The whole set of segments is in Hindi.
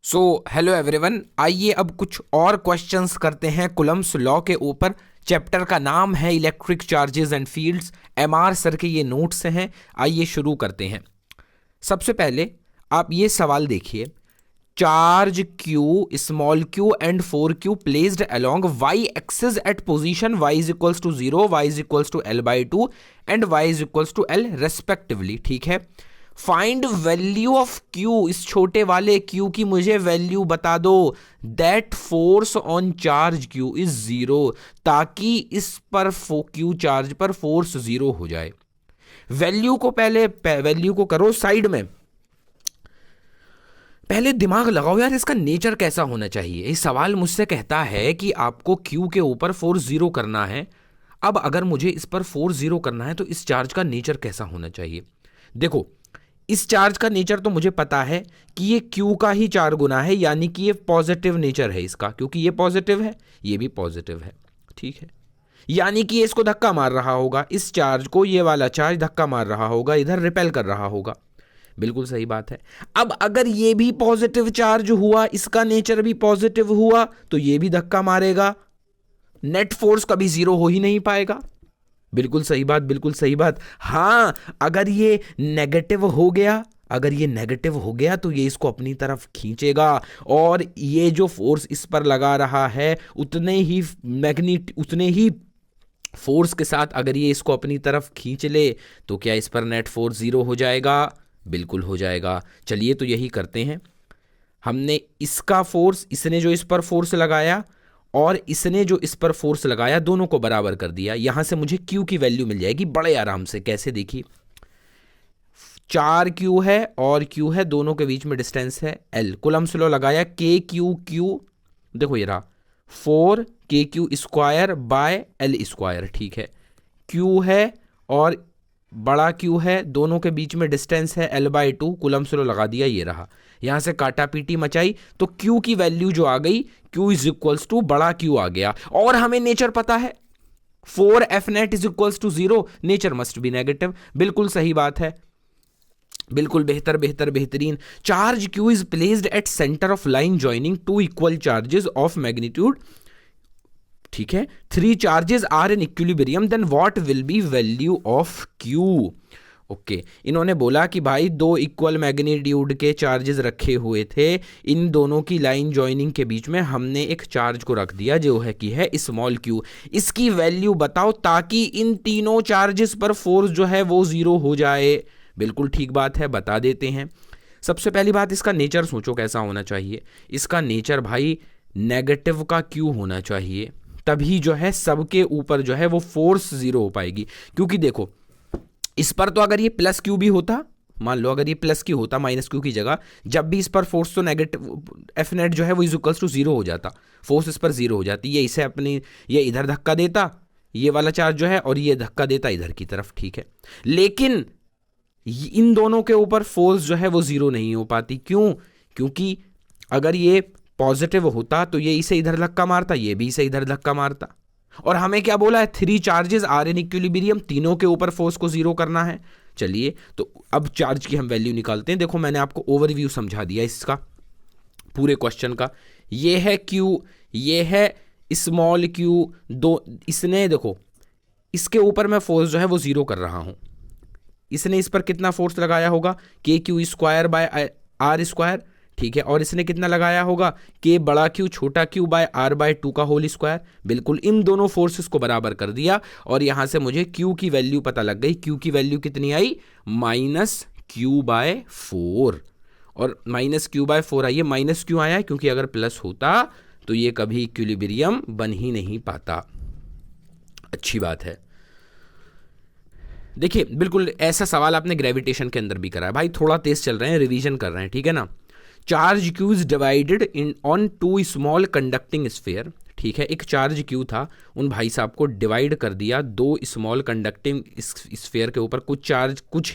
सो हेलो एवरीवन, आइए अब कुछ और क्वेश्चंस करते हैं कुलम्स लॉ के ऊपर। चैप्टर का नाम है electric charges and fields. MR sir के ये नोट्स हैं। आइए शुरू करते हैं। सबसे पहले आप ये सवाल देखिए, charge q small q and 4q placed along y axis at position y is equals to 0, y is equals to l/2 and y is equals to l respectively. ठीक है, फाइंड वैल्यू ऑफ q, इस छोटे वाले q की मुझे वैल्यू बता दो। That force on charge q is 0, ताकि इस पर q चार्ज पर फोर्स 0 हो जाए। वैल्यू को पहले वैल्यू को करो साइड में, पहले दिमाग लगाओ यार, इसका नेचर कैसा होना चाहिए। ये सवाल मुझसे कहता है कि आपको Q के ऊपर फोर्स 0 करना है। अब अगर मुझे इस पर फोर्स 0 करना है तो इस चार्ज का नेचर कैसा होना चाहिए। देखो, इस चार्ज का नेचर तो मुझे पता है कि ये Q का ही 4 गुना है, यानी कि ये पॉजिटिव नेचर है इसका, क्योंकि ये पॉजिटिव है, ये भी पॉजिटिव है। ठीक है, यानी कि ये इसको धक्का मार रहा होगा, इस चार्ज को ये वाला चार्ज धक्का मार रहा होगा, इधर रिपेल कर रहा होगा। बिल्कुल सही बात है। अब अगर ये भी पॉजिटिव चार्ज हुआ, इसका नेचर भी पॉजिटिव हुआ, तो ये भी धक्का मारेगा, नेट फोर्स कभी 0 हो ही नहीं पाएगा। बिल्कुल सही बात, बिल्कुल सही बात। हाँ, अगर ये नेगेटिव हो गया, अगर ये नेगेटिव हो गया तो ये इसको अपनी तरफ खींचेगा, और ये जो फोर्स इस पर लगा रहा है उतने ही फोर्स के साथ अगर ये इसको अपनी तरफ खींच ले तो क्या इस पर नेट फोर्स 0 हो जाएगा? बिल्कुल हो जाएगा। चलिए तो यही करते हैं। हमने इसका फोर्स, इसने जो इस पर फोर्स लगाया और इसने जो इस पर फोर्स लगाया, दोनों को बराबर कर दिया। यहां से मुझे Q की वैल्यू मिल जाएगी बड़े आराम से। कैसे? देखिए, 4Q है और Q है, दोनों के बीच में डिस्टेंस है L। कूलम्स लॉ लगाया, KQ, देखो ये रहा 4KQ square by L square. ठीक है, Q है और बड़ा Q है, दोनों के बीच में डिस्टेंस है L/2। कूलम्स लॉ लगा दिया, ये रहा। यहां से काटा पीटी मचाई तो Q की वैल्यू जो आ गई, Q इज इक्वल्स टू बड़ा Q आ गया। और हमें नेचर पता है, 4F net is equals to 0, nature must be negative. बिल्कुल सही बात है, बिल्कुल बेहतरीन। Charge Q is placed at centre of line joining two equal charges of magnitude. ठीक है, 3 charges are in equilibrium, then what will be value of Q। Okay, इन्होंने बोला कि भाई 2 इक्वल मैग्नीट्यूड के चार्जेस रखे हुए थे, इन दोनों की लाइन ज्वाइनिंग के बीच में हमने एक चार्ज को रख दिया जो है कि है स्मॉल q। इसकी वैल्यू बताओ ताकि इन तीनों चार्जेस पर फोर्स जो है वो 0 हो जाए। बिल्कुल ठीक बात है, बता देते हैं। सबसे पहली बात, इसका नेचर सोचो कैसा होना चाहिए। इसका नेचर भाई नेगेटिव का Q होना चाहिए, तभी जो है सबके ऊपर जो है वो फोर्स 0 हो पाएगी। क्योंकि देखो, इस पर तो अगर ये प्लस Q भी होता, मान लो अगर ये प्लस Q होता माइनस Q की जगह, जब भी इस पर फोर्स तो नेगेटिव F नेट जो है वो इज इक्वल्स टू 0 हो जाता, फोर्स इस पर 0 हो जाती। ये इसे अपनी, ये इधर धक्का देता ये वाला चार्ज जो है, और ये धक्का देता इधर की तरफ। ठीक है, लेकिन इन दोनों के ऊपर फोर्स जो है वो 0 नहीं हो पाती। क्यों? क्योंकि अगर ये पॉजिटिव होता तो ये इसे इधर धक्का मारता, ये भी इसे इधर धक्का मारता। और हमें क्या बोला है? 3 चार्जेस आर इन इक्विलिब्रियम, तीनों के ऊपर फोर्स को 0 करना है। चलिए तो अब चार्ज की हम वैल्यू निकालते हैं। देखो, मैंने आपको ओवरव्यू समझा दिया इसका पूरे क्वेश्चन का। ये है Q, ये है स्मॉल q, दो इसने, देखो इसके ऊपर मैं फोर्स जो है वो 0 कर रहा हूं। इसने इस पर कितना फोर्स लगाया होगा? KQ square bye R square. ठीक है, और इसने कितना लगाया होगा? K बड़ा Q छोटा Q बाय R/2 का होल स्क्वायर। बिल्कुल, इन दोनों फोर्सेस को बराबर कर दिया और यहां से मुझे Q की वैल्यू पता लग गई। Q की वैल्यू कितनी आई? -Q/4। और -Q/4 आई है। माइनस क्यों आया? क्योंकि अगर प्लस होता तो ये कभी इक्विलिब्रियम बन ही नहीं पाता। अच्छी बात है। देखिए, बिल्कुल ऐसा सवाल आपने ग्रेविटेशन के अंदर भी करा है। भाई थोड़ा तेज चल रहे हैं, रिवीजन कर रहे हैं, ठीक है ना। Charge Q is divided in on 2 small conducting sphere ठीक है, एक चार्ज क्यू था, उन भाई साहब को डिवाइड कर दिया दो स्मॉल कंडक्टिंग स्फीयर के ऊपर, कुछ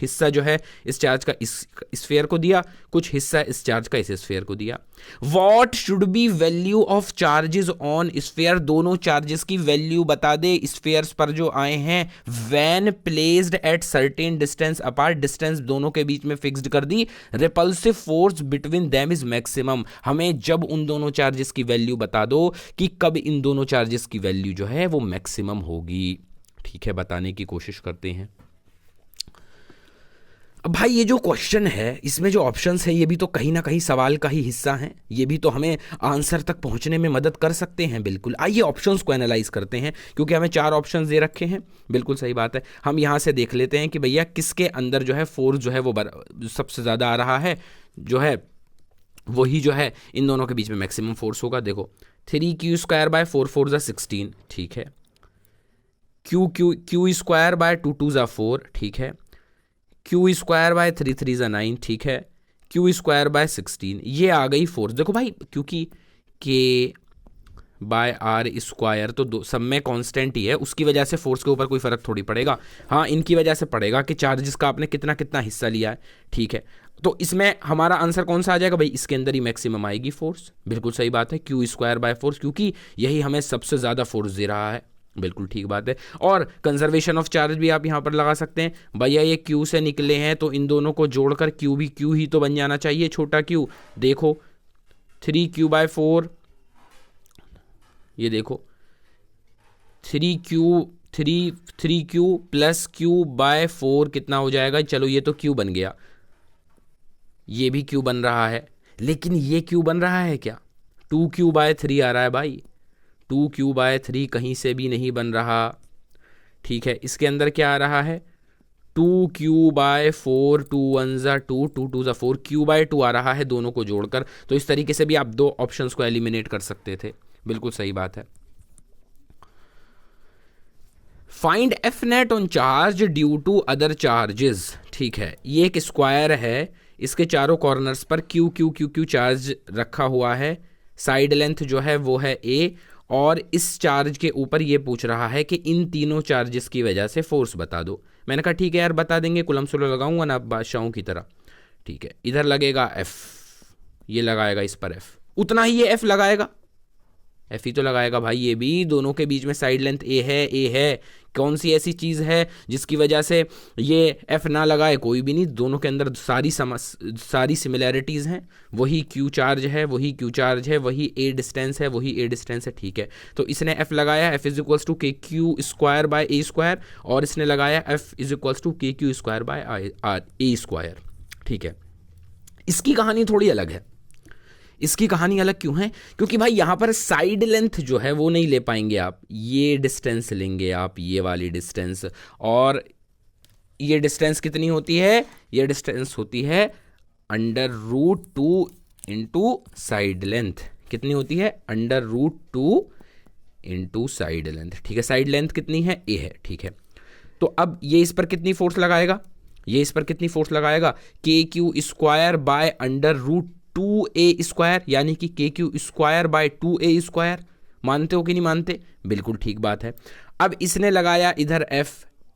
हिस्सा जो है इस चार्ज का इस स्फीयर को दिया, कुछ हिस्सा इस चार्ज का इस स्फीयर को दिया। What should be value of charges on sphere, दोनों चार्जेस की वैल्यू बता दे स्फीयर्स पर जो आए हैं, when placed at certain distance apart, distance दोनों के बीच में फिक्स्ड कर दी। Repulsive force between them is maximum, हमें जब उन दोनों चार्जेस की वैल्यू बता दो कि कब इन दोनों चार्जेस की वैल्यू जो है वो मैक्सिमम होगी। ठीक है, बताने की कोशिश करते हैं। अब भाई ये जो क्वेश्चन है इसमें जो ऑप्शंस है ये भी तो कहीं ना कहीं सवाल का ही हिस्सा हैं, ये भी तो हमें आंसर तक पहुंचने में मदद कर सकते हैं। बिल्कुल, आइए ऑप्शंस को एनालाइज करते हैं, क्योंकि हमें 4 ऑप्शंस दे रखे हैं। बिल्कुल सही बात है, हम यहाँ से देख लेते हैं कि भैया किसके अंदर जो है फोर्स जो है वो सबसे ज़्यादा आ रहा है, जो है वही जो है इन दोनों के बीच में मैक्सिमम फोर्स होगा। देखो 3q² बाय 4 4 ज़ा 16, ठीक है, क्यू स्क्वायर बाय 2 2 ज़ा 4, ठीक है, क्यू स्क्वायर बाय 3 3 ज़ा 9, ठीक है, क्यू स्क्वायर बाय 16, ये आ गई फोर्स। देखो भाई, क्योंकि के बाय आर स्क्वायर तो सब में कांस्टेंट ही है, उसकी वजह से फोर्स के ऊपर कोई फर्क थोड़ी पड़ेगा। हाँ, इनकी वजह से पड़ेगा कि चार्जेस का आपने कितना कितना हिस्सा लिया है। ठीक है, तो इसमें हमारा आंसर कौन सा आ जाएगा भाई, इसके अंदर ही मैक्सिमम आएगी फोर्स। बिल्कुल सही बात है, क्यू स्क्वायर बाय फोर्स, क्योंकि यही हमें सबसे ज़्यादा फोर्स दे रहा है। बिल्कुल ठीक बात है। और कंजर्वेशन ऑफ चार्ज भी आप यहाँ पर लगा सकते हैं। भैया ये क्यू से निकले हैं तो इन दोनों को जोड़कर क्यू भी क्यू ही तो बन जाना चाहिए, छोटा क्यू। देखो 3q/4, ये देखो 3q प्लस q/4 कितना हो जाएगा, चलो ये तो q बन गया, ये भी q बन रहा है, लेकिन ये q बन रहा है क्या, 2q/3 आ रहा है भाई, 2q/3 कहीं से भी नहीं बन रहा। ठीक है, इसके अंदर क्या आ रहा है, 2q/4, 2 1 ज़ा 2, 2 2 ज़ा 4, q/2 आ रहा है दोनों को जोड़कर। तो इस तरीके से भी आप दो ऑप्शंस को एलिमिनेट कर सकते थे। बिल्कुल सही बात है। Find F net on charge due to other charges. ठीक है, ये एक स्क्वायर है, इसके चारों कॉर्नर्स पर Q Q Q Q charge रखा हुआ है, साइड लेंथ जो है वो है ए, और इस चार्ज के ऊपर ये पूछ रहा है कि इन तीनों चार्जेस की वजह से फोर्स बता दो। मैंने कहा ठीक है यार बता देंगे, कूलम्ब लॉ लगाऊंगा ना बादशाहों की तरह। ठीक है, इधर लगेगा एफ, ये लगाएगा इस पर एफ, उतना ही ये एफ लगाएगा, एफ ही तो लगाएगा भाई। ये भी दोनों के बीच में साइड लेंथ ए है, कौन सी ऐसी चीज़ है जिसकी वजह से ये एफ ना लगाए, कोई भी नहीं, दोनों के अंदर सारी सिमिलैरिटीज़ हैं। वही क्यू चार्ज है, वही क्यू चार्ज है, वही ए डिस्टेंस है, वही ए डिस्टेंस है। ठीक है, तो इसने एफ लगाया, एफ इज इक्वल्स टू के Q square by A square, और इसने लगाया एफ इज इक्वल्स टू के Q square by A square. ठीक है, इसकी कहानी थोड़ी अलग है। इसकी कहानी अलग क्यों है, क्योंकि भाई यहाँ पर साइड लेंथ जो है वो नहीं ले पाएंगे आप, ये डिस्टेंस लेंगे आप, ये वाली डिस्टेंस, और ये डिस्टेंस कितनी होती है, ये डिस्टेंस होती है √2 इंटू साइड लेंथ। कितनी होती है, √2 इंटू साइड लेंथ। ठीक है, साइड लेंथ कितनी है, ए है। ठीक है, तो अब ये इस पर कितनी फोर्स लगाएगा, ये इस पर कितनी फोर्स लगाएगा, के Q square by √2a square, यानी कि के Q square by 2a square. मानते हो कि नहीं मानते, बिल्कुल ठीक बात है। अब इसने लगाया इधर f,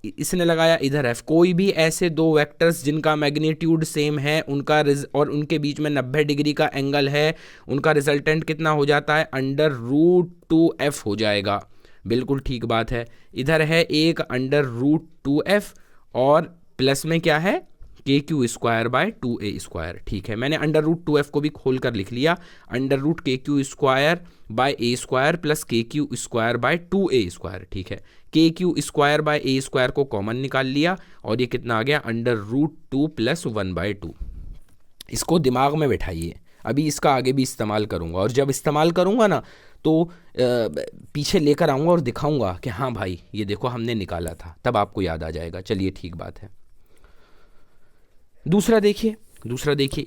इसने लगाया इधर f, कोई भी ऐसे दो वेक्टर्स जिनका मैग्नीट्यूड सेम है उनका और उनके बीच में 90 डिग्री का एंगल है, उनका रिजल्टेंट कितना हो जाता है, √2f हो जाएगा। बिल्कुल ठीक बात है, इधर है एक √2f और प्लस में क्या है, के Q square by 2a square. ठीक है, मैंने √2f को भी खोल कर लिख लिया, √KQ square by a square plus KQ square bye 2a square. ठीक है, KQ square by a square को कॉमन निकाल लिया और ये कितना आ गया, √2 प्लस 1/2। इसको दिमाग में बैठाइए, अभी इसका आगे भी इस्तेमाल करूँगा, और जब इस्तेमाल करूँगा ना तो पीछे लेकर आऊँगा और दिखाऊँगा कि हाँ भाई ये देखो हमने निकाला था, तब आपको याद आ जाएगा। चलिए ठीक बात है। दूसरा देखिए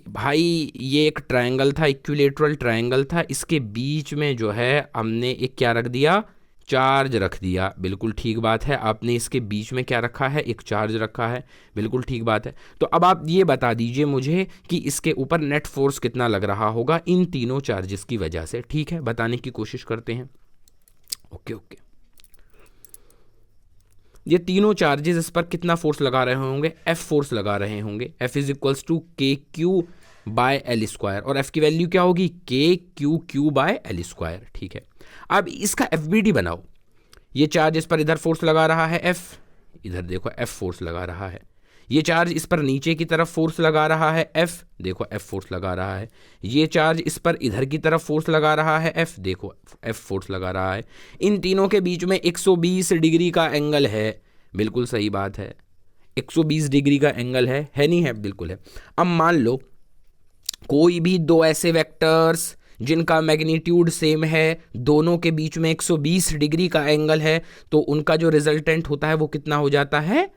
भाई, ये एक ट्रायंगल था, इक्विलेटरल ट्रायंगल था, इसके बीच में जो है हमने एक क्या रख दिया, चार्ज रख दिया। बिल्कुल ठीक बात है, आपने इसके बीच में क्या रखा है, एक चार्ज रखा है। बिल्कुल ठीक बात है। तो अब आप ये बता दीजिए मुझे कि इसके ऊपर नेट फोर्स कितना लग रहा होगा इन तीनों चार्जेस की वजह से। ठीक है, बताने की कोशिश करते हैं। ओके ओके, ये तीनों चार्जेस इस पर कितना फोर्स लगा रहे होंगे, एफ फोर्स लगा रहे होंगे। एफ इज इक्वल्स टू के क्यू बाय एल स्क्वायर, और एफ की वैल्यू क्या होगी, के Q Q by L square. ठीक है, अब इसका एफ बी डी बनाओ। ये चार्ज इस पर इधर फोर्स लगा रहा है एफ, इधर देखो एफ फोर्स लगा रहा है। ये चार्ज इस पर नीचे की तरफ फोर्स लगा रहा है एफ, देखो एफ फोर्स लगा रहा है। ये चार्ज इस पर इधर की तरफ फोर्स लगा रहा है एफ, देखो एफ फोर्स लगा रहा है। इन तीनों के बीच में 120 डिग्री का एंगल है, बिल्कुल सही बात है, 120 डिग्री का एंगल है नहीं है, बिल्कुल है। अब मान लो कोई भी दो ऐसे वेक्टर्स जिनका मैग्नीट्यूड सेम है, दोनों के बीच में 120 डिग्री का एंगल है, तो उनका जो रिजल्टेंट होता है वो कितना हो जाता है,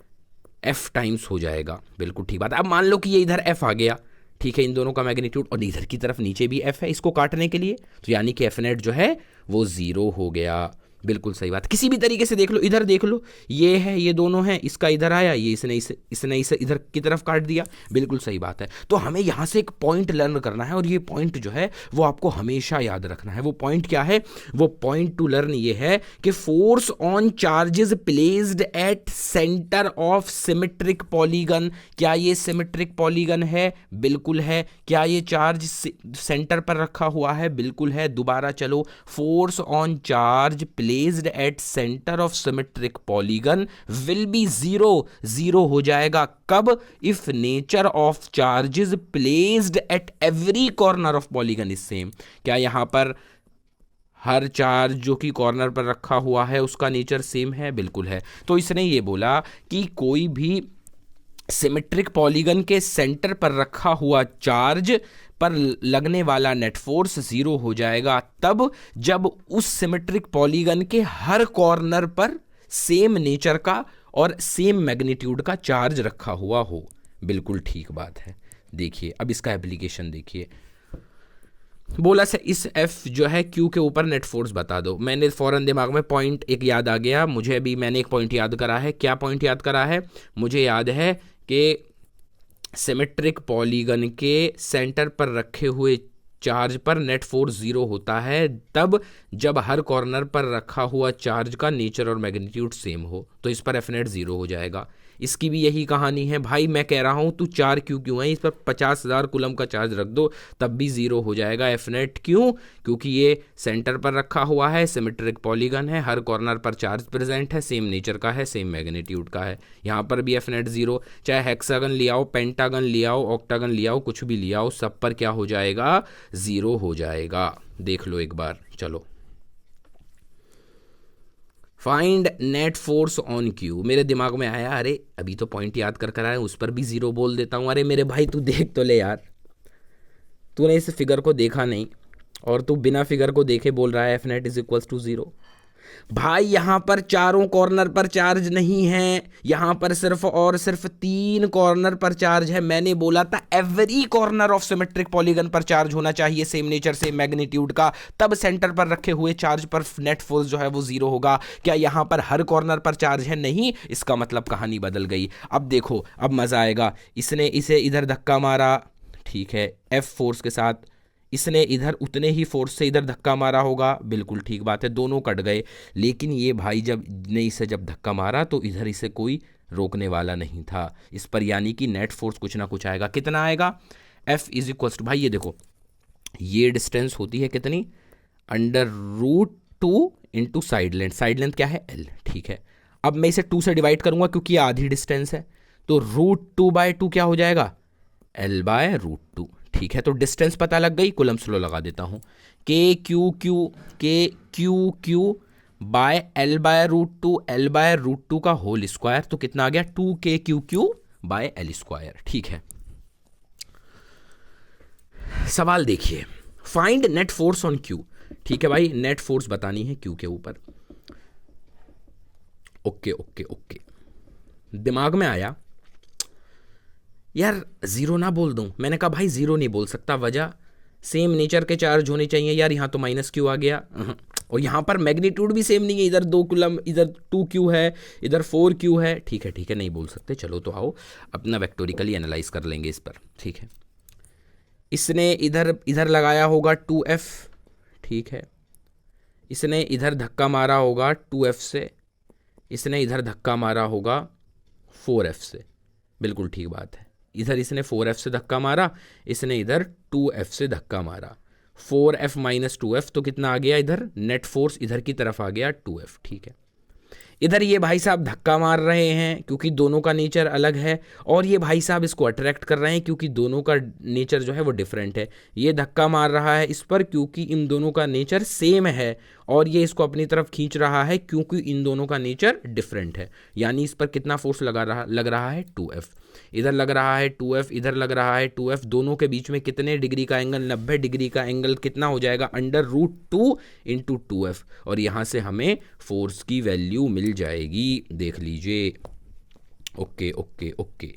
एफ टाइम्स हो जाएगा। बिल्कुल ठीक बात है। अब मान लो कि ये इधर एफ आ गया, ठीक है, इन दोनों का मैग्नीट्यूड, और इधर की तरफ नीचे भी एफ है इसको काटने के लिए, तो यानी कि एफ नेट जो है वो 0 हो गया। बिल्कुल सही बात। किसी भी तरीके से देख लो, इधर देख लो, ये है, ये दोनों हैं, इसका इधर आया, ये इसने इसे इधर की तरफ काट दिया, बिल्कुल सही बात है। तो हमें यहाँ से एक पॉइंट लर्न करना है, और ये पॉइंट जो है वो आपको हमेशा याद रखना है। वो पॉइंट क्या है, वो पॉइंट टू लर्न ये है कि force on charges placed at centre of symmetric polygon. क्या ये सिमेट्रिक पॉलीगन है, बिल्कुल है। क्या ये चार्ज सेंटर पर रखा हुआ है, बिल्कुल है। दोबारा चलो, force on charge placed at centre of symmetric polygon will be 0 हो जाएगा। कब, if nature of charges placed at every corner of polygon is same. क्या यहां पर हर चार्ज जो कि कॉर्नर पर रखा हुआ है उसका नेचर सेम है, बिल्कुल है। तो इसने ये बोला कि कोई भी सिमेट्रिक पॉलीगन के सेंटर पर रखा हुआ चार्ज पर लगने वाला नेट फोर्स 0 हो जाएगा तब जब उस सिमेट्रिक पॉलीगन के हर कॉर्नर पर सेम नेचर का और सेम मैग्नीट्यूड का चार्ज रखा हुआ हो। बिल्कुल ठीक बात है। देखिए अब इसका एप्लीकेशन देखिए, बोला से इस एफ जो है क्यू के ऊपर नेट फोर्स बता दो। मैंने फौरन दिमाग में पॉइंट एक याद आ गया मुझे, अभी मैंने एक पॉइंट याद करा है। क्या पॉइंट याद करा है, मुझे याद है कि सिमेट्रिक पॉलीगन के सेंटर पर रखे हुए चार्ज पर नेट फोर्स 0 होता है तब जब हर कॉर्नर पर रखा हुआ चार्ज का नेचर और मैग्नीट्यूड सेम हो, तो इस पर एफ नेट 0 हो जाएगा। इसकी भी यही कहानी है भाई, मैं कह रहा हूं तू 4 क्यों है, इस पर 50,000 कूलम का चार्ज रख दो तब भी 0 हो जाएगा एफ नेट। क्यों, क्योंकि ये सेंटर पर रखा हुआ है, सिमेट्रिक पॉलीगन है, हर कॉर्नर पर चार्ज प्रेजेंट है, सेम नेचर का है, सेम मैग्नीट्यूड का है। यहाँ पर भी एफ नेट 0, चाहे हेक्सागन ले आओ, पेंटागन ले आओ, ऑक्टागन ले आओ, कुछ भी ले आओ, सब पर क्या हो जाएगा, 0 हो जाएगा। देख लो एक बार, चलो find net force on Q. मेरे दिमाग में आया, अरे अभी तो पॉइंट याद कर आया, उस पर भी 0 बोल देता हूँ। अरे मेरे भाई तू देख तो ले यार, तूने इस फिगर को देखा नहीं और तू बिना फिगर को देखे बोल रहा है F net is equals to 0। भाई यहां पर चारों कॉर्नर पर चार्ज नहीं है, यहां पर सिर्फ और सिर्फ 3 कॉर्नर पर चार्ज है। मैंने बोला था every corner of symmetric polygon पर चार्ज होना चाहिए सेम नेचर सेम मैग्नीट्यूड का, तब सेंटर पर रखे हुए चार्ज पर नेट फोर्स जो है वो 0 होगा। क्या यहां पर हर कॉर्नर पर चार्ज है, नहीं, इसका मतलब कहानी बदल गई। अब देखो, अब मजा आएगा। इसने इसे इधर धक्का मारा, ठीक है, एफ फोर्स के साथ, इसने इधर उतने ही फोर्स से इधर धक्का मारा होगा, बिल्कुल ठीक बात है, दोनों कट गए। लेकिन ये भाई जब ने इसे जब धक्का मारा तो इधर इसे कोई रोकने वाला नहीं था इस पर, यानी कि नेट फोर्स कुछ ना कुछ आएगा। कितना आएगा, एफ इज इक्वल्स टू, भाई ये देखो ये डिस्टेंस होती है कितनी, √2 into side length. Side length क्या है, एल, ठीक है। अब मैं इसे 2 से डिवाइड करूंगा क्योंकि ये आधी डिस्टेंस है, तो √2/2 क्या हो जाएगा, L/√2, ठीक है। तो डिस्टेंस पता लग गई, कूलम्ब्स लॉ लगा देता हूं, KQ बाय L/√2 का होल स्क्वायर, तो कितना आ गया 2KQQ बाय L स्क्वायर, ठीक है। सवाल देखिए, find net force on Q, ठीक है भाई, नेट फोर्स बतानी है Q के ऊपर। ओके ओके ओके, दिमाग में आया यार 0 ना बोल दूं, मैंने कहा भाई 0 नहीं बोल सकता, वजह सेम नेचर के चार्ज होने चाहिए यार। यहाँ तो -Q आ गया, और यहाँ पर मैग्नीट्यूड भी सेम नहीं है, इधर 2 कूलम, इधर 2Q है, इधर 4Q है, ठीक है नहीं बोल सकते। चलो तो आओ अपना वेक्टोरिकली एनालाइज कर लेंगे इस पर, ठीक है। इसने इधर लगाया होगा 2F, ठीक है, इसने इधर धक्का मारा होगा 2F से, इसने इधर धक्का मारा होगा 4F से। बिल्कुल ठीक बात है, इधर इसने 4F से धक्का मारा, इसने इधर 2F से धक्का मारा। 4F माइनस 2F तो कितना आ गया, इधर नेट फोर्स इधर की तरफ आ गया 2F। ठीक है, इधर ये भाई साहब धक्का मार रहे हैं क्योंकि दोनों का नेचर अलग है, और ये भाई साहब इसको अट्रैक्ट कर रहे हैं क्योंकि दोनों का नेचर जो है वो डिफरेंट है। ये धक्का मार रहा है इस पर क्योंकि इन दोनों का नेचर सेम है, और ये इसको अपनी तरफ खींच रहा है क्योंकि इन दोनों का नेचर डिफरेंट है। यानी इस पर कितना फोर्स लग रहा है 2F। इधर लग रहा है 2F, इधर लग रहा है 2F। दोनों के बीच में कितने डिग्री का एंगल, 90 डिग्री का एंगल कितना हो जाएगा, √2 × 2F। और यहाँ से हमें फोर्स की वैल्यू मिल जाएगी, देख लीजिए। Okay okay okay.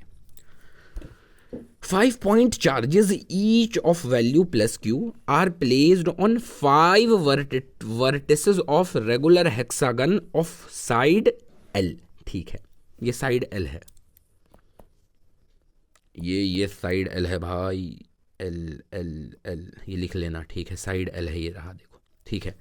5 point charges each of value plus q are placed on 5 vertices of regular hexagon of side L। ठीक है, ये साइड L है, ये साइड L है भाई, L ये लिख लेना। ठीक है, साइड L है, ये रहा देखो। ठीक है,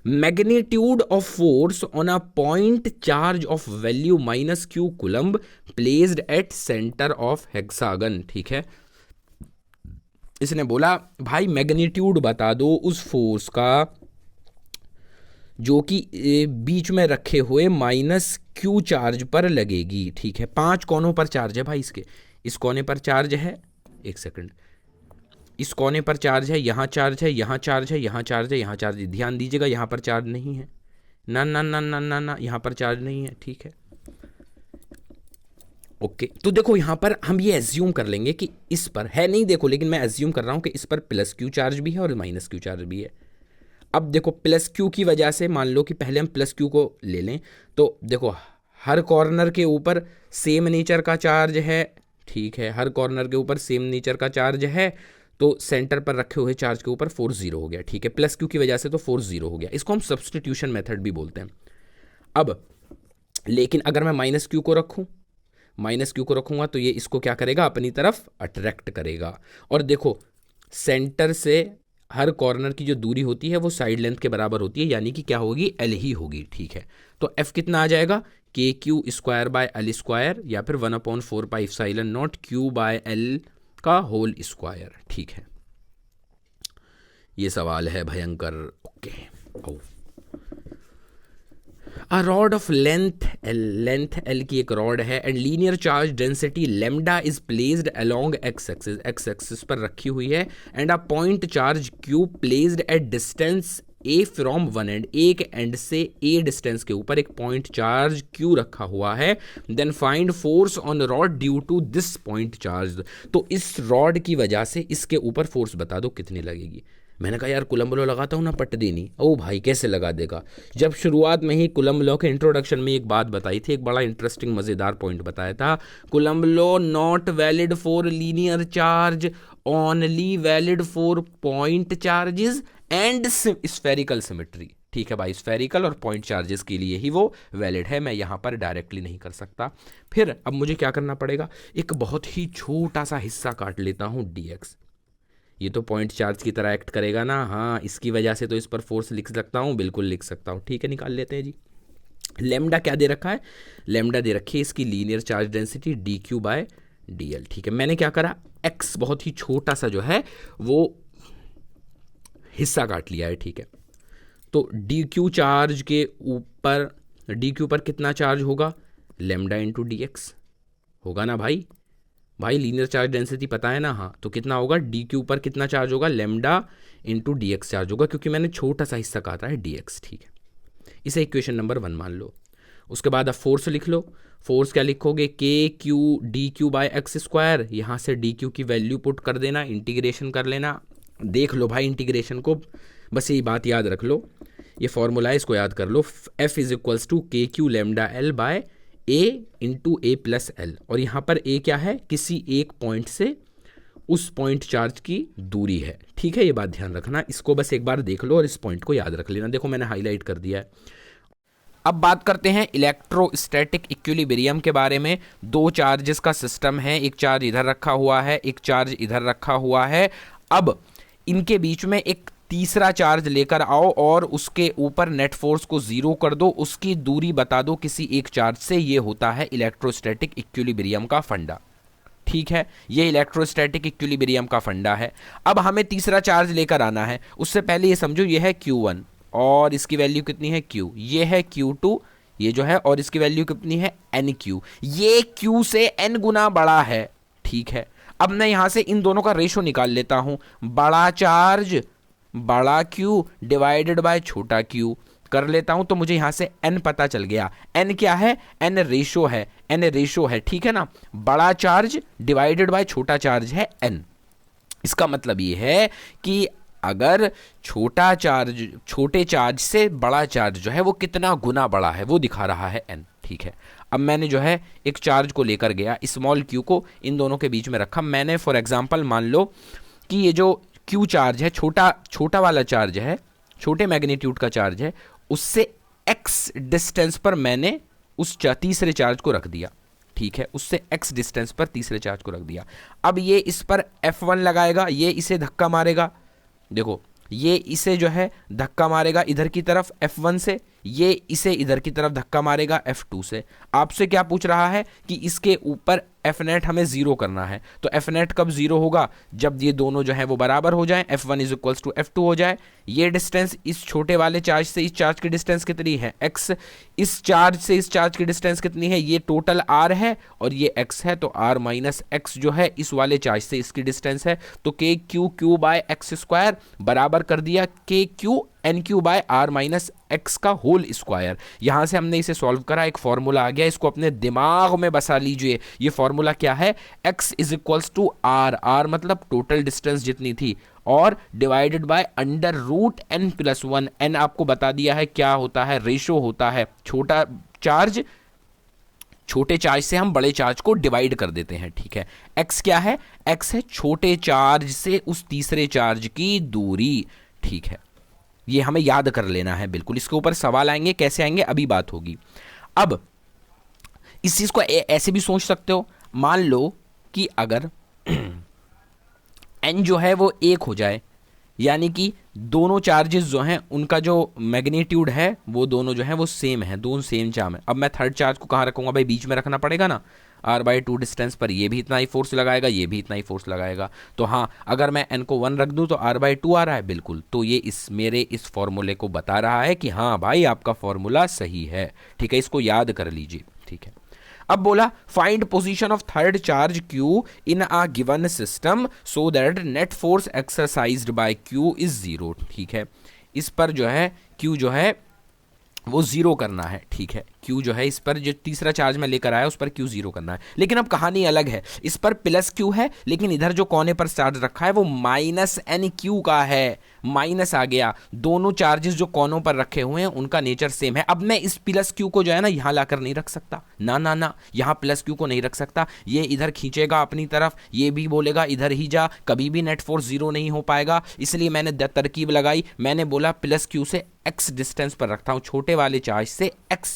magnitude of force on a point charge of value -q coulomb placed at centre of hexagon. ठीक है, इसने बोला भाई मैग्नीट्यूड बता दो उस फोर्स का जो कि बीच में रखे हुए -q चार्ज पर लगेगी। ठीक है, 5 कोनों पर चार्ज है भाई इसके। इस कोने पर चार्ज है, एक सेकंड, इस कोने पर चार्ज है, यहाँ चार्ज है, यहाँ चार्ज है, यहाँ चार्ज है, यहाँ चार्ज है। ध्यान दीजिएगा, यहाँ पर चार्ज नहीं है, ना ना ना ना ना ना, यहाँ पर चार्ज नहीं है। ठीक है, ओके। तो देखो यहाँ पर हम ये एज्यूम कर लेंगे कि इस पर है नहीं, देखो, लेकिन मैं एज्यूम कर रहा हूँ कि इस पर +q चार्ज भी है और -q चार्ज भी है। अब देखो +q की वजह से मान लो कि पहले हम +q को ले लें, तो देखो हर कॉर्नर के ऊपर सेम नेचर का चार्ज है। ठीक है, हर कॉर्नर के ऊपर सेम नेचर का चार्ज है, तो सेंटर पर रखे हुए चार्ज के ऊपर फोर्स 0 हो गया। ठीक है, +q की वजह से तो फोर्स 0 हो गया। इसको हम सब्स्टिट्यूशन मेथड भी बोलते हैं। अब लेकिन अगर मैं -q को रखूं, -q को रखूंगा तो ये इसको क्या करेगा, अपनी तरफ अट्रैक्ट करेगा। और देखो सेंटर से हर कॉर्नर की जो दूरी होती है वो साइड लेंथ के बराबर होती है, यानी कि क्या होगी, L ही होगी। ठीक है, तो F कितना आ जाएगा, KQ² या फिर 1/4πε0 Q/L का होल स्क्वायर। ठीक है, ये सवाल है भयंकर। Okay, a rod of length L की एक रॉड है and linear charge density lambda is placed along x axis पर रखी हुई है, and a point charge Q placed at distance A from one end, एक एंड से A डिस्टेंस के ऊपर एक पॉइंट चार्ज Q रखा हुआ है। Then find force on rod due to this point charge. तो इस रॉड की वजह से इसके ऊपर फोर्स बता दो कितनी लगेगी। मैंने कहा यार कूलम्ब लॉ लगाता हूँ ना, पट देनी। ओ भाई कैसे लगा देगा, जब शुरुआत में ही कूलम्ब लॉ के इंट्रोडक्शन में एक बात बताई थी, एक बड़ा इंटरेस्टिंग मज़ेदार पॉइंट बताया था, coulomb law not valid for linear charge, only valid for point charges and spherical symmetry. ठीक है भाई, स्फेरिकल और पॉइंट चार्जेस के लिए ही वो वैलिड है, मैं यहाँ पर डायरेक्टली नहीं कर सकता। फिर अब मुझे क्या करना पड़ेगा, एक बहुत ही छोटा सा हिस्सा काट लेता हूँ dx। ये तो पॉइंट चार्ज की तरह एक्ट करेगा ना, हाँ, इसकी वजह से तो इस पर फोर्स लिख सकता हूँ, बिल्कुल लिख सकता हूँ। ठीक है, निकाल लेते हैं जी। लैम्डा क्या दे रखा है, लैम्डा दे रखी है इसकी लीनियर चार्ज डेंसिटी dq/dl। ठीक है, मैंने क्या करा, x बहुत ही छोटा सा जो है वो हिस्सा काट लिया है। ठीक है, तो dq चार्ज के ऊपर, dq पर कितना चार्ज होगा, लैम्डा × dx होगा ना भाई लीनियर चार्ज डेंसिटी पता है ना, हाँ, तो कितना होगा, dq पर कितना चार्ज होगा, लैम्डा × dx चार्ज होगा, क्योंकि मैंने छोटा सा हिस्सा काटा है dx। ठीक है, इसे इक्वेशन नंबर 1 मान लो। उसके बाद अब फोर्स लिख लो। फोर्स क्या लिखोगे, KQ dq/x²। यहाँ से dq की वैल्यू पुट कर देना, इंटीग्रेशन कर लेना। देख लो भाई इंटीग्रेशन को, बस यही बात याद रख लो, ये फॉर्मूला है, इसको याद कर लो। F = KQ λL/A × A+L, और यहाँ पर A क्या है, किसी एक पॉइंट से उस पॉइंट चार्ज की दूरी है। ठीक है, ये बात ध्यान रखना, इसको बस एक बार देख लो और इस पॉइंट को याद रख लेना। देखो मैंने हाईलाइट कर दिया है। अब बात करते हैं इलेक्ट्रोस्टैटिक इक्विलिब्रियम के बारे में। दो चार्जेस का सिस्टम है, एक चार्ज इधर रखा हुआ है, एक चार्ज इधर रखा हुआ है। अब इनके बीच में एक तीसरा चार्ज लेकर आओ और उसके ऊपर नेट फोर्स को जीरो कर दो, उसकी दूरी बता दो किसी एक चार्ज से। ये होता है इलेक्ट्रोस्टैटिक इक्विलिब्रियम का फंडा। ठीक है, ये इलेक्ट्रोस्टैटिक इक्विलिब्रियम का फंडा है। अब हमें तीसरा चार्ज लेकर आना है, उससे पहले ये समझो ये है Q1 और इसकी वैल्यू कितनी है Q, ये है Q2 ये जो है, और इसकी वैल्यू कितनी है NQ। ये Q से n गुना बड़ा है। ठीक है, अब मैं यहां से इन दोनों का रेशो निकाल लेता हूं, बड़ा चार्ज बड़ा Q डिवाइडेड बाय छोटा Q कर लेता हूं, तो मुझे यहां से n पता चल गया। n क्या है, n रेशो है, n रेशो है। ठीक है ना, बड़ा चार्ज डिवाइडेड बाय छोटा चार्ज है n। इसका मतलब ये है कि अगर छोटा चार्ज छोटे चार्ज से बड़ा चार्ज जो है वो कितना गुना बड़ा है वो दिखा रहा है n। ठीक है, अब मैंने जो है एक चार्ज को लेकर गया, स्मॉल q को इन दोनों के बीच में रखा। मैंने फॉर एग्जांपल मान लो कि ये जो q चार्ज है, छोटा वाला चार्ज है, छोटे मैग्नीट्यूड का चार्ज है, उससे x डिस्टेंस पर मैंने उस तीसरे चार्ज को रख दिया। ठीक है, उससे x डिस्टेंस पर तीसरे चार्ज को रख दिया। अब ये इस पर F1 लगाएगा, ये इसे धक्का मारेगा। देखो ये इसे जो है धक्का मारेगा इधर की तरफ F1 से, ये इसे इधर की तरफ धक्का मारेगा F2 से। आपसे क्या पूछ रहा है कि इसके ऊपर F नेट हमें जीरो करना है, तो F नेट कब जीरो होगा, जब ये दोनों जो है वो बराबर हो जाए, F1 is equals to F2 हो जाए। ये डिस्टेंस इस छोटे वाले चार्ज से इस चार्ज की डिस्टेंस कितनी है x, इस चार्ज से इस चार्ज की डिस्टेंस कितनी है, ये टोटल r है और ये x है, तो r माइनस एक्स जो है इस वाले चार्ज से इसकी डिस्टेंस है, तो k Q by X square बराबर कर दिया k Q N Q by R minus X का होल स्क्वायर। यहां से हमने इसे सॉल्व करा, एक फॉर्मूला आ गया, इसको अपने दिमाग में बसा लीजिए। ये फॉर्मूला क्या है, x is equals to R, R मतलब टोटल डिस्टेंस जितनी थी, और divided by under root n plus 1। n आपको बता दिया है क्या होता है, रेशो होता है। छोटा चार्ज छोटे चार्ज से हम बड़े चार्ज को डिवाइड कर देते हैं। ठीक है, x क्या है, x है छोटे चार्ज से उस तीसरे चार्ज की दूरी। ठीक है, ये हमें याद कर लेना है बिल्कुल। इसके ऊपर सवाल आएंगे, कैसे आएंगे अभी बात होगी। अब इस चीज को ऐसे भी सोच सकते हो, मान लो कि अगर n जो है वो 1 हो जाए, यानी कि दोनों चार्जेस जो हैं उनका जो मैग्नीट्यूड है वो दोनों जो है वो सेम है, दोनों सेम चार्ज है। अब मैं थर्ड चार्ज को कहाँ रखूंगा भाई, बीच में रखना पड़ेगा ना, r/2 डिस्टेंस पर ये भी इतना ही फोर्स लगाएगा, ये भी इतना ही फोर्स लगाएगा। तो हाँ, अगर मैं n को 1 रख दूं तो r/2 आ रहा है, बिल्कुल। तो ये मेरे इस फॉर्मूले को बता रहा है कि हाँ भाई आपका फॉर्मूला सही है। ठीक है, इसको याद कर लीजिए। ठीक है, अब बोला find position of third charge Q in a given system so that net force exercised by Q is 0। ठीक है, इस पर जो है Q जो है वो 0 करना है। ठीक है, Q जो है इस पर जो तीसरा चार्ज में लेकर आया उस पर Q 0 करना है। लेकिन अब कहानी अलग है, इस पर प्लस Q है, लेकिन इधर जो कोने पर चार्ज रखा है वो माइनस NQ का है। माइनस आ गया, दोनों चार्जेस जो कोनों पर रखे हुए हैं उनका नेचर सेम है। अब मैं इस प्लस Q को जो है ना यहाँ लाकर नहीं रख सकता, ना ना ना, यहाँ प्लस Q को नहीं रख सकता। ये इधर खींचेगा अपनी तरफ, ये भी बोलेगा इधर ही जा, कभी भी नेट फोर्स 0 नहीं हो पाएगा। इसलिए मैंने तरकीब लगाई, मैंने बोला प्लस Q से x डिस्टेंस पर रखता हूं, छोटे वाले चार्ज से x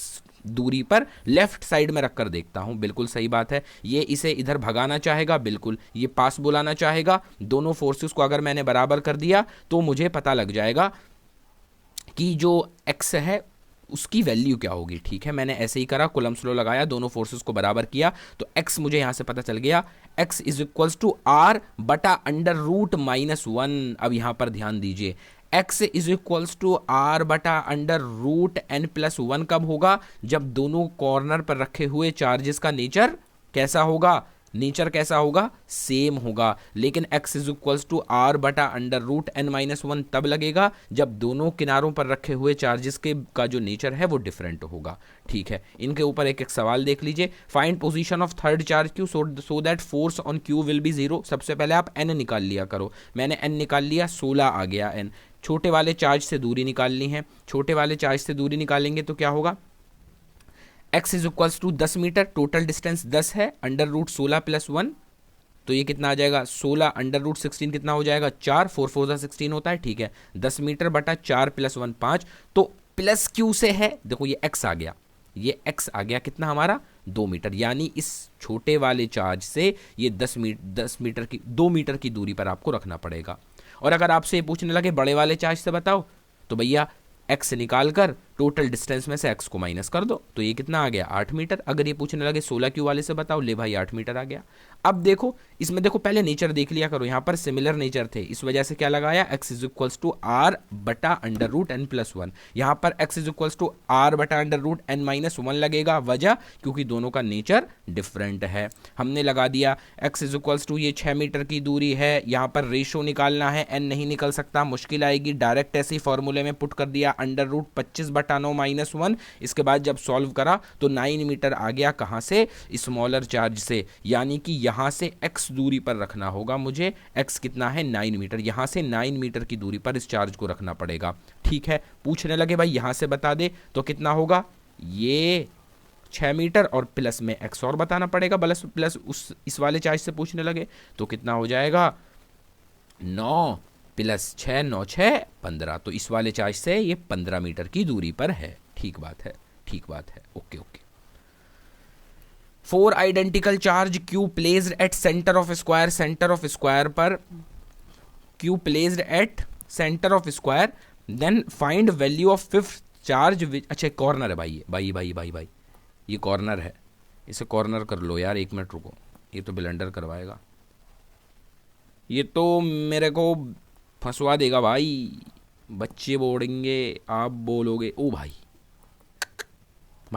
दूरी पर लेफ्ट साइड में रखकर देखता हूं। बिल्कुल सही बात है, ये इसे इधर भगाना चाहेगा, बिल्कुल ये पास बुलाना चाहेगा। दोनों फोर्सेस को अगर मैंने बराबर कर दिया तो मुझे पता लग जाएगा कि जो x है उसकी वैल्यू क्या होगी। ठीक है, मैंने ऐसे ही करा, कूलम्ब्स लॉ लगाया, दोनों फोर्सेस को बराबर किया, तो x मुझे यहां से पता चल गया, x is equals to r बटा अंडर रूट माइनस 1। अब यहां पर ध्यान दीजिए, x is equals to r बटा अंडर रूट n प्लस 1 कब होगा, जब दोनों कॉर्नर पर रखे हुए चार्जेस का नेचर कैसा होगा, नेचर कैसा होगा, सेम होगा। लेकिन x is equals to r बटा अंडर रूट n माइनस 1 तब लगेगा जब दोनों किनारों पर रखे हुए चार्जेस के का जो नेचर है वो डिफरेंट होगा। ठीक है, इनके ऊपर एक एक सवाल देख लीजिए। Find position of third charge Q so that force on Q will be 0। सबसे पहले आप n निकाल लिया करो, मैंने n निकाल लिया, 16 आ गया n। छोटे वाले चार्ज से दूरी निकालनी है, छोटे वाले चार्ज से दूरी निकालेंगे तो क्या होगा, x is equals to 10 metre, total distance 10 है, अंडर रूट 16 प्लस 1, तो ये कितना आ जाएगा 16 अंडर रूट 16 कितना हो जाएगा 4, 4 4 16 होता है। ठीक है, 10 मीटर बटा 4 प्लस 1 5, तो प्लस Q से है, देखो ये x आ गया, ये x आ गया कितना हमारा 2 मीटर, यानी इस छोटे वाले चार्ज से ये 2 मीटर की दूरी पर आपको रखना पड़ेगा। और अगर आपसे ये पूछने लगे बड़े वाले चार्ज से बताओ, तो भैया x निकाल कर टोटल डिस्टेंस में से x को माइनस कर दो, तो ये कितना आ गया 8 मीटर। अगर ये पूछने लगे 16Q वाले से बताओ, ले भाई 8 मीटर आ गया। अब देखो इसमें देखो पहले नेचर देख लिया करो, यहाँ पर सिमिलर नेचर थे, इस वजह से क्या लगाया x is equals to R बटा under root N plus one. यहाँ पर x is equals to R बटा under root N minus one लगेगा, वजह क्योंकि दोनों का नेचर डिफरेंट है। हमने लगा दिया x इज इक्वल्स टू ये 6 मीटर की दूरी है, यहाँ पर रेशो निकालना है, n नहीं निकल सकता, मुश्किल आएगी, डायरेक्ट ऐसे ही फॉर्मूले में पुट कर दिया अंडर रूट 25 बटा 9 माइनस वन। इसके बाद जब सॉल्व करा तो 9 मीटर आ गया, कहाँ से, स्मॉलर चार्ज से, यानी कि यहाँ से x दूरी पर रखना होगा मुझे, x कितना है 9 मीटर, यहाँ से 9 मीटर की दूरी पर इस चार्ज को रखना पड़ेगा। ठीक है, पूछने लगे भाई यहाँ से बता दे तो कितना होगा, ये 6 मीटर और प्लस में x और बताना पड़ेगा, प्लस इस वाले चार्ज से पूछने लगे तो कितना हो जाएगा 9 प्लस 6 9 6 15, तो इस वाले चार्ज से ये 15 मीटर की दूरी पर है। ठीक बात है, ठीक बात है, okay okay. 4 identical charge Q placed at centre of square, centre of square पर Q placed at centre of square, then find value of fifth charge which, अच्छा कॉर्नर है भाई, भाई ये कॉर्नर है, इसे कॉर्नर कर लो यार, 1 मिनट रुको, ये तो ब्लेंडर करवाएगा, ये तो मेरे को फंसवा देगा भाई, बच्चे बोलेंगे आप बोलोगे, ओ भाई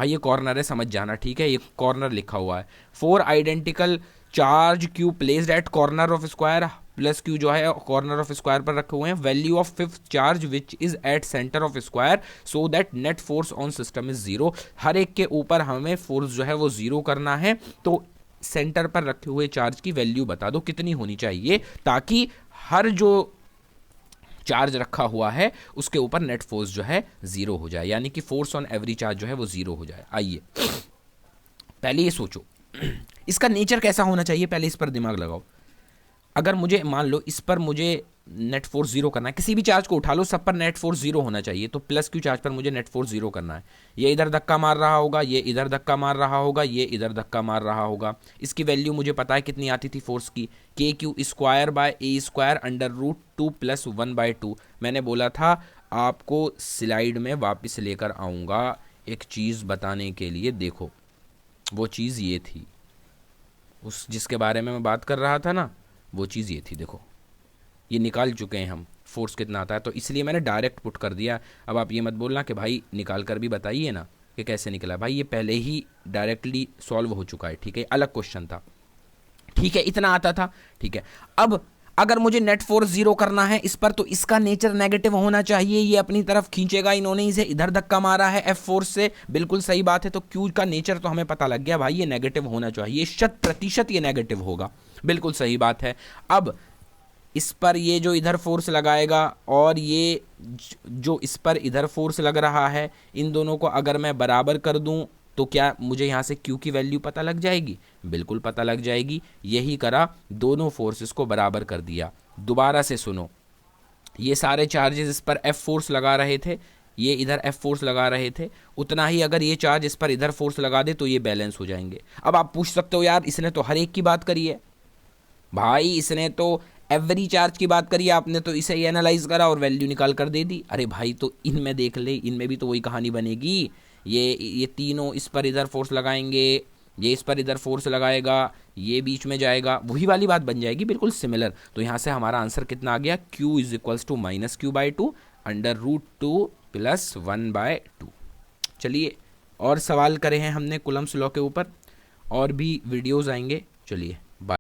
ये कॉर्नर है, समझ जाना, ठीक है, ये कॉर्नर लिखा हुआ है। 4 identical charge Q placed eight corner of square, plus Q जो है कॉर्नर ऑफ स्क्वायर पर रखे हुए हैं, value of fifth charge which is at centre of square so that net force on system is zero. हर एक के ऊपर हमें फोर्स जो है वो जीरो करना है, तो सेंटर पर रखे हुए चार्ज की वैल्यू बता दो कितनी होनी चाहिए, ताकि हर जो चार्ज रखा हुआ है उसके ऊपर नेट फोर्स जो है जीरो हो जाए, यानी कि फोर्स ऑन एवरी चार्ज जो है वो जीरो हो जाए। आइए पहले ये सोचो इसका नेचर कैसा होना चाहिए, पहले इस पर दिमाग लगाओ। अगर मुझे मान लो इस पर मुझे नेट फोर्स जीरो करना है, किसी भी चार्ज को उठा लो सब पर नेट फोर्स जीरो होना चाहिए, तो प्लस Q चार्ज पर मुझे नेट फोर्स जीरो करना है। ये इधर धक्का मार रहा होगा, ये इधर धक्का मार रहा होगा, ये इधर धक्का मार रहा होगा, इसकी वैल्यू मुझे पता है कितनी आती थी फोर्स की, KQ square by A square under root 2 plus 1/2। मैंने बोला था आपको स्लाइड में वापस लेकर आऊँगा एक चीज़ बताने के लिए, देखो वो चीज़ ये थी, उस जिसके बारे में मैं बात कर रहा था ना, वो चीज़ ये थी, देखो ये निकाल चुके हैं हम फोर्स कितना आता है, तो इसलिए मैंने डायरेक्ट पुट कर दिया। अब आप ये मत बोलना कि भाई निकाल कर भी बताइए ना कि कैसे निकला, भाई ये पहले ही डायरेक्टली सॉल्व हो चुका है, ठीक है, अलग क्वेश्चन था, ठीक है, इतना आता था, ठीक है। अब अगर मुझे नेट फोर्स जीरो करना है इस पर, तो इसका नेचर नेगेटिव होना चाहिए, ये अपनी तरफ खींचेगा, इन्होंने इसे इधर धक्का मारा है F फोर्स से, बिल्कुल सही बात है, तो Q का नेचर तो हमें पता लग गया भाई, ये नेगेटिव होना चाहिए, 100% ये नेगेटिव होगा, बिल्कुल सही बात है। अब इस पर ये जो इधर फोर्स लगाएगा और ये जो इस पर इधर फोर्स लग रहा है, इन दोनों को अगर मैं बराबर कर दूं तो क्या मुझे यहाँ से Q की वैल्यू पता लग जाएगी, बिल्कुल पता लग जाएगी। यही करा, दोनों फोर्सेस को बराबर कर दिया। दोबारा से सुनो, ये सारे चार्जेस इस पर F फोर्स लगा रहे थे, ये इधर F फोर्स लगा रहे थे, उतना ही अगर ये चार्ज इस पर इधर फोर्स लगा दे तो ये बैलेंस हो जाएंगे। अब आप पूछ सकते हो यार इसने तो हर एक की बात करी है भाई, इसने तो एवरी चार्ज की बात करी, आपने तो इसे एनालाइज करा और वैल्यू निकाल कर दे दी। अरे भाई तो इनमें देख ले, इनमें भी तो वही कहानी बनेगी, ये तीनों इस पर इधर फोर्स लगाएंगे, ये इस पर इधर फोर्स लगाएगा, ये बीच में जाएगा, वही वाली बात बन जाएगी, बिल्कुल सिमिलर। तो यहाँ से हमारा आंसर कितना आ गया, Q is equals to minus Q/2 under root 2 plus 1/2। चलिए और सवाल करे हैं हमने कुलम्स लॉ के ऊपर, और भी वीडियोज़ आएंगे, चलिए।